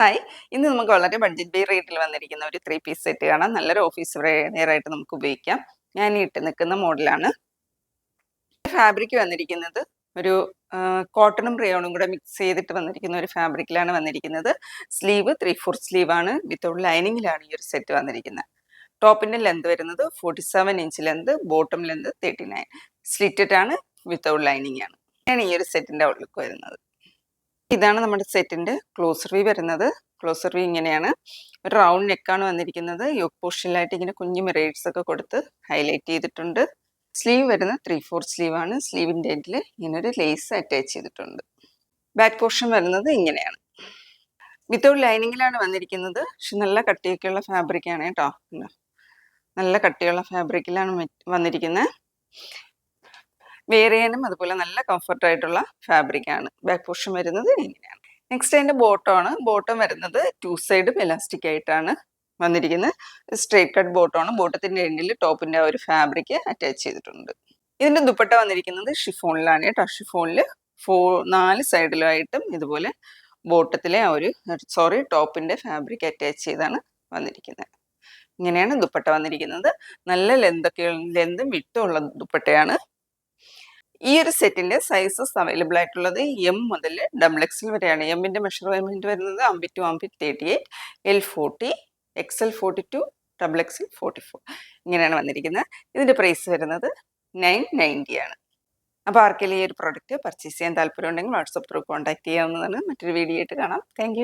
Hi. ഇന്ന് നമുക്ക് വളരെ ബഡ്ജറ്റ് ബൈ റേറ്റിൽ വന്നിരിക്കുന്ന ഒരു 3 പീസ് സെറ്റ് കാണാം. നല്ലൊരു ഓഫീസ് വെയർ ആയിട്ട് നമുക്ക് ഉപയോഗിക്കാം. ഞാൻ ഈ ഇട്ട് നിൽക്കുന്ന മോഡലാണ്. ഫാബ്രിക് വന്നിരിക്കുന്നത് ഒരു കോട്ടണും റയോണും കൂടെ മിക്സ് ചെയ്തിട്ട് വന്നിരിക്കുന്ന ഒരു ഫാബ്രിക്കിലാണ് വന്നിരിക്കുന്നത്. സ്ലീവ് 3/4 സ്ലീവ് ആണ്. വിത്തൗട്ട് ലൈനിങ്ങിലാണ് ഈ ഒരു സെറ്റ് വന്നിരിക്കുന്നത്. ടോപ്പിന്റെ ലെന്ത് വരുന്നത് 47 inch length, bottom length 39. Slitted ആണ്, വിത്തൗട്ട് ലൈനിങ് ആണ്. ആണ് ഈ ഒരു സെറ്റിന്റെ ഔട്ട്ലുക്ക് വരുന്നത്. ഇതാണ് നമ്മുടെ സെറ്റിന്റെ ക്ലോസർ വ്യൂ വരുന്നത്. ക്ലോസർ വ്യൂ ഇങ്ങനെയാണ്. ഒരു റൗണ്ട് നെക്കാണ് വന്നിരിക്കുന്നത്. യോക്ക് പോർഷനിലായിട്ട് ഇങ്ങനെ കുഞ്ഞു മിറേഴ്സ് ഒക്കെ കൊടുത്ത് ഹൈലൈറ്റ് ചെയ്തിട്ടുണ്ട്. സ്ലീവ് വരുന്നത് 3/4 സ്ലീവ് ആണ്. സ്ലീവിന്റെ എൻഡിൽ ഇങ്ങനെ ഒരു ലേസ് അറ്റാച്ച് ചെയ്തിട്ടുണ്ട്. ബാക്ക് പോർഷൻ വരുന്നത് ഇങ്ങനെയാണ്. വിത്തൗട്ട് ലൈനിങ്ങിലാണ് വന്നിരിക്കുന്നത്. പക്ഷെ നല്ല കട്ടിയൊക്കെയുള്ള ഫാബ്രിക് ആണ് കേട്ടോ. നല്ല കട്ടിയുള്ള ഫാബ്രിക്കിലാണ് വന്നിരിക്കുന്നത്. വെയർ ചെയ്യാനും അതുപോലെ നല്ല കംഫർട്ട് ആയിട്ടുള്ള ഫാബ്രിക് ആണ്. ബാക്ക് പോർഷൻ വരുന്നത് ഇങ്ങനെയാണ്. നെക്സ്റ്റ് അതിന്റെ ബോട്ടം ആണ്. ബോട്ടം വരുന്നത് 2 സൈഡും എലാസ്റ്റിക് ആയിട്ടാണ് വന്നിരിക്കുന്നത്. സ്ട്രേറ്റ് കട്ട് ബോട്ടം ആണ്. ബോട്ടത്തിന്റെ എൻഡിൽ ടോപ്പിന്റെ ആ ഒരു ഫാബ്രിക് അറ്റാച്ച് ചെയ്തിട്ടുണ്ട്. ഇതിന്റെ ദുപ്പട്ട വന്നിരിക്കുന്നത് ഷിഫോണിലാണ് കേട്ടോ. ഷിഫോണിൽ 4 സൈഡിലായിട്ടും ഇതുപോലെ ബോട്ടത്തിലെ ആ ഒരു ടോപ്പിന്റെ ഫാബ്രിക് അറ്റാച്ച് ചെയ്താണ് വന്നിരിക്കുന്നത്. ഇങ്ങനെയാണ് ദുപ്പട്ട വന്നിരിക്കുന്നത്. നല്ല ലെന്തും വിട്ടുള്ള ദുപ്പട്ടയാണ്. ഈ ഒരു സെറ്റിന്റെ സൈസസ് അവൈലബിൾ ആയിട്ടുള്ളത് എം മുതൽ XXL വരെയാണ്. എമ്മിന്റെ മെഷർമെന്റ് വരുന്നത് ambit to ambit 38, L 40, XL 42, XXL 44. ഇങ്ങനെയാണ് വന്നിരിക്കുന്നത്. ഇതിന്റെ പ്രൈസ് വരുന്നത് 990 ആണ്. അപ്പോൾ ആർക്കെങ്കിലും ഈ ഒരു പ്രോഡക്റ്റ് പർച്ചേസ് ചെയ്യാൻ താല്പര്യം ഉണ്ടെങ്കിൽ വാട്സപ്പ് ത്രൂ കോൺടാക്ട് ചെയ്യാവുന്നതാണ്. മറ്റൊരു വീഡിയോ ആയിട്ട് കാണാം. താങ്ക്